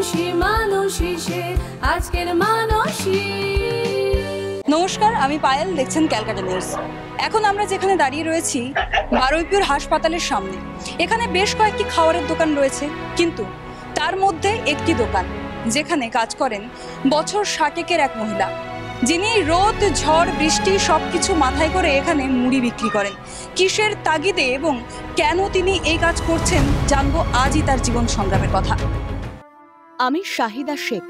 মানুষই মানুষই সে আজকের মানুষই। নমস্কার, আমি পায়েল, দেখছেন ক্যালকাটা নিউজ। এখন আমরা যেখানে দাঁড়িয়ে রয়েছি বারুইপুর হাসপাতালের সামনে। এখানে বেশ কয়েকটি খাবারের দোকান রয়েছে, কিন্তু তার মধ্যে একটি দোকান যেখানে কাজ করেন বছর 60-এর এক মহিলা, যিনি রোদ ঝড় বৃষ্টি সবকিছু মাথায় করে এখানে মুড়ি বিক্রি করেন। কিসের তাগিদে এবং কেন তিনি এই কাজ করছেন জানবো আজই তার জীবন সংগ্রামের কথা। আমি শাহিদা শেখ,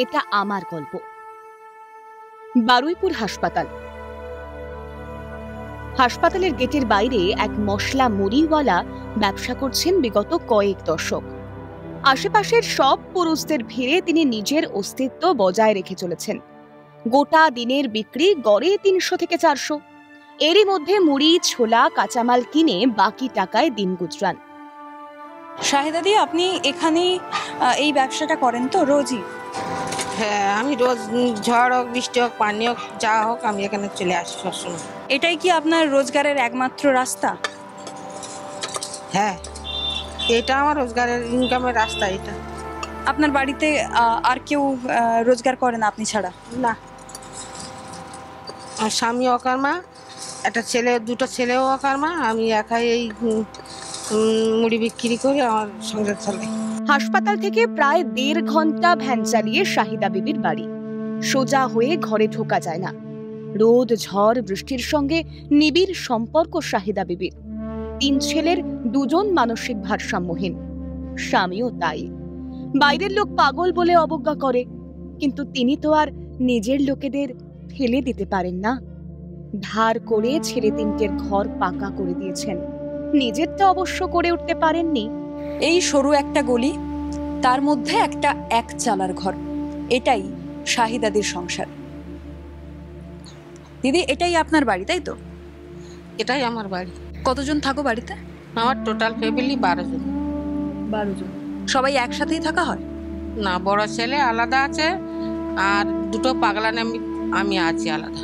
এটা আমার গল্প। বারুইপুর হাসপাতালের গেটের বাইরে এক মশলা মুড়িওয়ালা ব্যবসা করছেন বিগত কয়েক দশক। আশেপাশের সব পুরুষদের ভিড়ে তিনি নিজের অস্তিত্ব বজায় রেখে চলেছেন। গোটা দিনের বিক্রি গড়ে 300 থেকে 400। এরই মধ্যে মুড়ি ছোলা কাঁচামাল কিনে বাকি টাকায় দিন গুজরান। শাহিদাদি, আপনি এখানেই এই ব্যবসাটা করেন তো রোজই? হ্যাঁ, আমি রোজ ঝড় হোক বৃষ্টি হোক পানি হোক যা হোক আমি এখানে চলে আসি সবসময়। এটাই কি আপনার রোজগারের একমাত্র রাস্তা? হ্যাঁ, এটা আমার রোজগারের ইনকামের রাস্তা। এটা আপনার বাড়িতে আর কেউ রোজগার করে না আপনি ছাড়া? না, আমার স্বামী অকর্মা, একটা ছেলে, দুটো ছেলেও অকর্মা। আমি একাই এই মুড়ি বিক্রি করে আমার সংসার চালাই। হাসপাতাল থেকে প্রায় 1.5 ঘন্টা ভ্যান চালিয়ে শাহিদা বিবির বাড়ি। সোজা হয়ে ঘরে ঢোকা যায় না। রোদ ঝড় বৃষ্টির সঙ্গে নিবিড় সম্পর্ক শাহিদা বিবির। 3 ছেলের 2জন মানসিক ভারসাম্যহীন, স্বামীও তাই। বাইরের লোক পাগল বলে অবজ্ঞা করে, কিন্তু তিনি তো আর নিজের লোকেদের ফেলে দিতে পারেন না। ধার করে ছেলে 3টের ঘর পাকা করে দিয়েছেন, নিজেরটা অবশ্য করে উঠতে পারেননি। এই সরু একটা গলি, তার মধ্যে একটা এক চালার ঘর, এটাই শাহিদাদির সংসার। দিদি, এটাই আপনার বাড়ি তাই তো? এটাই আমার বাড়ি। কতজন থাকো বাড়িতে? আমার টোটাল ফ্যামিলি 12 জন। 12 জন। সবাই একসাথেই থাকা হয়? না, বড় ছেলে আলাদা আছে আর দুটো পাগলা আমি আছি আলাদা।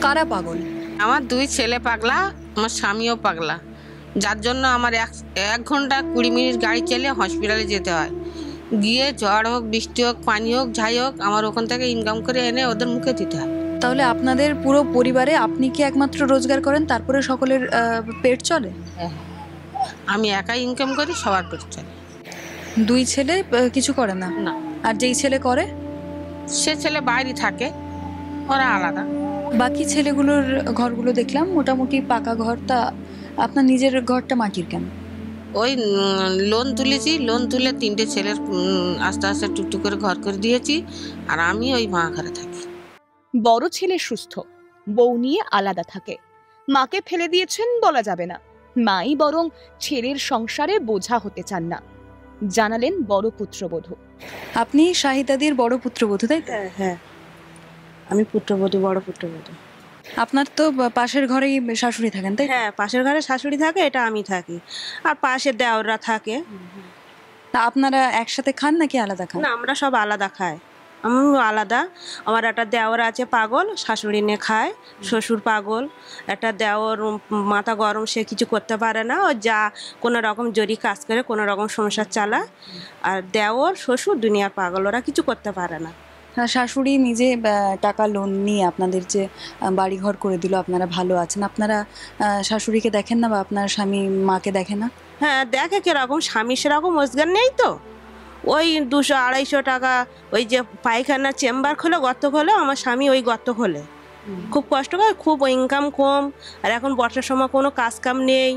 কারা পাগল? আমার 2 ছেলে পাগলা, আমার স্বামীও পাগলা, যার জন্য আমার 1 ঘন্টা 20 মিনিট গাড়ি চালিয়ে হসপিটালে যেতে হয়। গিয়ে ঝড় হোক বৃষ্টি হোক পানি হোক যাই হোক আমার ওখান থেকে ইনকাম করে এনে ওদের মুখে দিতে হয়। তাহলে আপনাদের পুরো পরিবারে আপনি কি একমাত্র রোজগার করেন, তারপরে সকলের পেট চলে? হ্যাঁ, আমি একাই ইনকাম করি, সবার পেট চলে। 2 ছেলে কিছু করে না? না। আর যেই ছেলে করে? সে ছেলে বাইরে থাকে, ওরা আলাদা। বাকি ছেলেগুলোর ঘরগুলো দেখলাম মোটামুটি পাকা ঘর, তা আপনার নিজের ঘরটা মাটির কেন? ওই লোন তুলেছি, লোন তুলে 3টে ছেলের আস্তে আস্তে টুকটুক করে ঘর করে দিয়েছি, আর আমি ওই মা ঘরে থাকি। বড় ছেলে সুস্থ, বউ নিয়ে আলাদা থাকে। মাকে ফেলে দিয়েছেন বলা যাবে না, মাই বরং ছেলের সংসারে বোঝা হতে চান না, জানালেন বড় পুত্রবধূ। আপনি শাহিদাদির বড় পুত্রবধূ তাই তো? হ্যাঁ, আমি পুত্রবধূ, বড় পুত্রবধূ। আপনার তো পাশের ঘরেই শাশুড়ি থাকেন তাই? হ্যাঁ, পাশের ঘরে শাশুড়ি থাকে, এটা আমি থাকি, আর পাশে দেওররা থাকে। তা আপনারা একসাথে খান নাকি আলাদা খান? না, আমরা সব আলাদা খাই। আমি আলাদা। আমার একটা দেওর আছে পাগল, শাশুড়ি নিয়ে খায়। শ্বশুর পাগল, একটা দেওর মাথা গরম, সে কিছু করতে পারে না, ও যা কোনো রকম জরি কাজ করে কোনো রকম সংসার চালায়। আর দেওর শ্বশুর দুনিয়ার পাগল, ওরা কিছু করতে পারে না। শাশুড়ি নিজে টাকা লোন নিয়ে আপনাদের যে বাড়িঘর করে দিল, আপনারা ভালো আছেন, আপনারা শাশুড়িকে দেখেন না বা আপনার স্বামী মাকে দেখে না? হ্যাঁ, দেখে কিরকম, স্বামী সেরকম রোজগার নেই তো। ওই 200-250 টাকা ওই যে পায়খানা চেম্বার খোলে, গর্ত খোলে, আমার স্বামী ওই গর্ত খোলে। খুব কষ্ট করে, খুব ইনকাম কম। আর এখন বর্ষার সময় কোনো কাজ কাম নেই,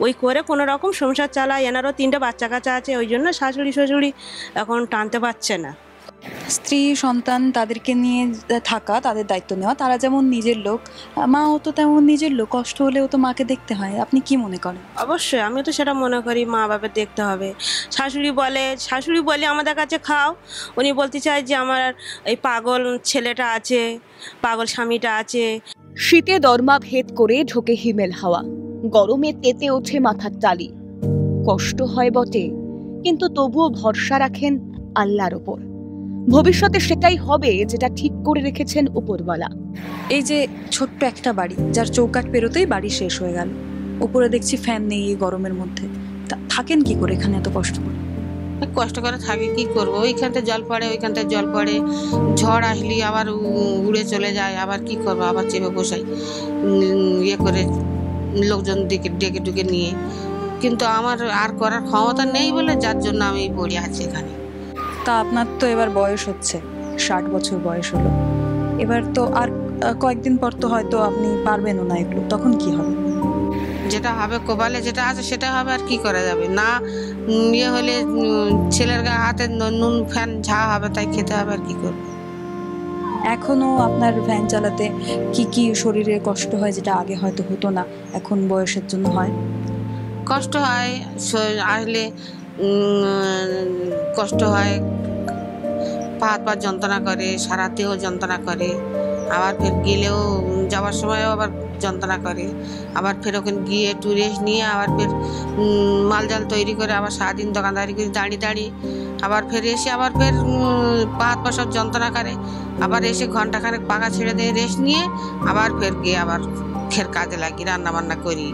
ওই করে কোনো রকম সংসার চালায়। এনারও 3টে বাচ্চা কাচ্চা আছে, ওই জন্য শাশুড়ি শ্বশুড়ি এখন টানতে পারছে না। স্ত্রী সন্তান তাদেরকে নিয়ে থাকা, তাদের দায়িত্ব নেওয়া, তারা যেমন নিজের লোক, মাও তো তেমন নিজের লোক, কষ্ট হলেও তো মাকে দেখতে হয়। আপনি কি মনে করেন? অবশ্যই, আমি তো সেটা মনে করি, মা বাবার দেখতে হবে। শাশুড়ি বলে আমাদের কাছে খাও, উনি বলতে চায় যে আমার এই পাগল ছেলেটা আছে, পাগল স্বামীটা আছে। শীতে দরমা ভেদ করে ঢোকে হিমেল হাওয়া, গরমে তেতে ওঠে মাথার টালি। কষ্ট হয় বটে, কিন্তু তবুও ভরসা রাখেন আল্লাহর ওপর। ভবিষ্যতে সেটাই হবে যেটা ঠিক করে রেখেছেন উপরওয়ালা। এই যে ছোট্ট একটা বাড়ি, যার চৌকাঠ পেরোতেই বাড়ি শেষ হয়ে গেল, উপরে দেখছি ফ্যান নেই এই গরমের মধ্যে, থাকেন কি করে এখানে এত কষ্ট করে? কষ্ট করে থাকি, কি করব, ওইখানতে জল পড়ে ওইখানতে জল পড়ে, ঝড় আসলি আবার উড়ে চলে যায়, আবার কি করব, আবার চেপে বসাই ইয়ে করে লোকজন ডেকে ডুকে নিয়ে। কিন্তু আমার আর করার ক্ষমতা নেই বলে যার জন্য আমি পড়ে আছি এখানে। তা আপনার তো এবার বয়স হচ্ছে, 60 বছর বয়স হলো, এবার তো আর কয়েকদিন পর তো হয়তো আপনি পারবেনও না এগুলো, তখন কি হবে? যেটা হবে কপালে যেটা আছে সেটা হবে, আর কি করা যাবে। না ইয়ে হলে ছেলের গায়ে হাতে নুন ফ্যান ঝা হবে, তাই খেতে হবে, আর কি করবে। এখনো আপনার ভ্যান চালাতে কি কি শরীরে কষ্ট হয় যেটা আগে হয়তো হতো না, এখন বয়সের জন্য হয়? কষ্ট হয়, আসলে কষ্ট হয়, পা হাত পা যন্ত্রণা করে, সারাতেও যন্ত্রণা করে, আবার ফের গেলেও যাওয়ার সময়ও আবার যন্ত্রণা করে, আবার ফের ওখানে গিয়ে একটু রেস্ট নিয়ে আবার ফের মালজাল তৈরি করে আবার সারাদিন দোকানদারি করে দাঁড়িয়ে আবার ফের এসে আবার ফের পা হাত পা সব যন্ত্রণা করে, আবার এসে ঘন্টাখানেক পাখা ছেড়ে দিয়ে রেস্ট নিয়ে আবার ফের গিয়ে আবার ফের কাজে লাগি, রান্না বান্না করি,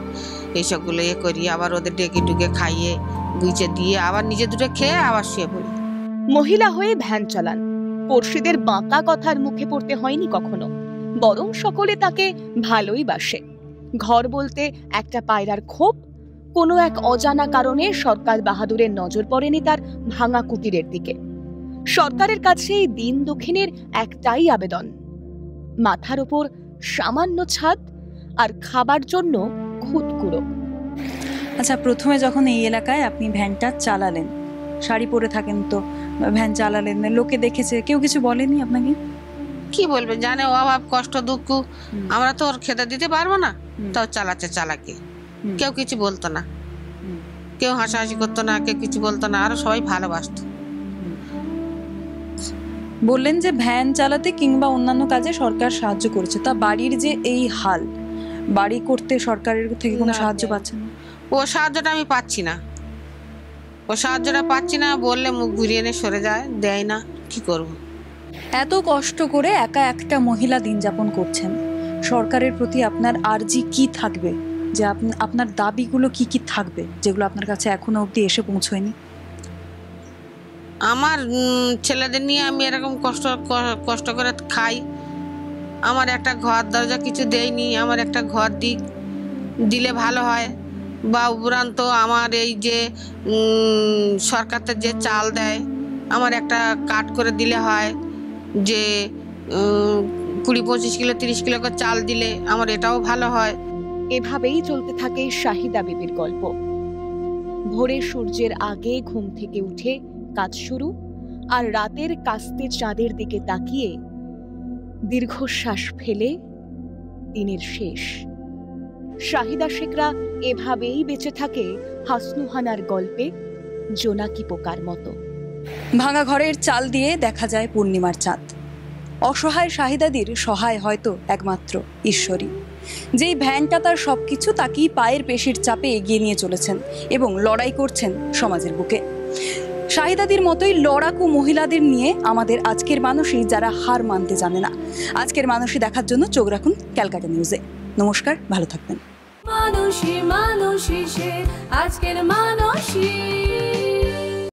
এইসবগুলো ইয়ে করি, আবার ওদের ডেকে ডুকে খাইয়ে গুইচে দিয়ে আবার নিজে দুটো খেয়ে আবার শুয়ে পড়ি। মহিলা হয়ে ভ্যান চালান, পড়শিদের বাঁকা কথার মুখে পড়তে হয়নি কখনো, বরং সকলে তাকে ভালোই বাসে। ঘর বলতে একটা পায়রার খোপ, কোনো এক অজানা কারণে সরকার বাহাদুরের নজর পড়েনি তার ভাঙা কুটিরের দিকে। সরকারের কাছে এই দিন দক্ষিণের একটাই আবেদন, মাথার উপর সামান্য ছাদ আর খাবার জন্য খুদকুড়ো। আচ্ছা, প্রথমে যখন এই এলাকায় আপনি ভ্যানটা চালালেন, শাড়ি পরে থাকেন তো, ভ্যান চালালেন, লোকে দেখেছে, কেউ কিছু বলেনি আপনাকে? কি বলবে, জানে অভাব কষ্ট দুঃখ, আমরা তো ওর খেতে দিতে পারবো না, তাও চালাচ্ছে চালাকে, কেউ কিছু বলতো না, কেউ হাসাহাসি করতো না, কেউ কিছু বলতো না, আরো সবাই ভালোবাসতো। বললেন যে ভ্যান চালাতে কিংবা অন্যান্য কাজে সরকার সাহায্য করেছে, তা বাড়ির যে এই হাল, বাড়ি করতে সরকারের থেকে কোনো সাহায্য পাচ্ছেন? ও সাহায্যটা আমি পাচ্ছি না, ও সাহায্যটা পাচ্ছি না, বললে মুখ ঘুরিয়ে এনে সরে যায়, দেয় না, কি করব। এত কষ্ট করে একা একটা মহিলা দিন যাপন করছেন, সরকারের প্রতি আপনার আর্জি কি থাকবে, যে আপনার দাবিগুলো কি কি থাকবে যেগুলো আপনার কাছে এখনো অবধি এসে পৌঁছয়নি? আমার ছেলেদের নিয়ে আমি এরকম কষ্ট করে খাই, আমার একটা ঘর দরজা কিছু দেয়নি, আমার একটা ঘর দিলে ভালো হয়, বা উপরান্ত আমার এই যে সরকারতে যে চাল দেয়, আমার একটা কাট করে দিলে হয়, যে 20-25 কিলো 30 কিলো করে চাল দিলে আমার এটাও ভালো হয়। এভাবেই চলতে থাকে শাহিদা বিবির গল্প। ভোরে সূর্যের আগে ঘুম থেকে উঠে কাজ শুরু, আর রাতের কাস্তে চাঁদের দিকে তাকিয়ে দীর্ঘশ্বাস ফেলে দিনের শেষ। শাহিদা শেখরা এভাবেই বেঁচে থাকে হাসনুহানার গল্পে জোনাকি পোকার মতো। ভাঙা ঘরের চাল দিয়ে দেখা যায় পূর্ণিমার চাঁদ। অসহায় শাহিদাদির সহায় হয়তো একমাত্র ঈশ্বরই, যেই ভ্যানটা তার সবকিছু তাকেই পায়ের পেশির চাপে এগিয়ে নিয়ে চলেছেন এবং লড়াই করছেন সমাজের বুকে। শাহিদাদির মতোই লড়াকু মহিলাদের নিয়ে আমাদের আজকের মানুষই, যারা হার মানতে জানে না। আজকের মানুষই দেখার জন্য চোখ রাখুন ক্যালকাটা নিউজে। নমস্কার, ভালো থাকবেন। মানুষই মানুষই সে আজকের মানুষই।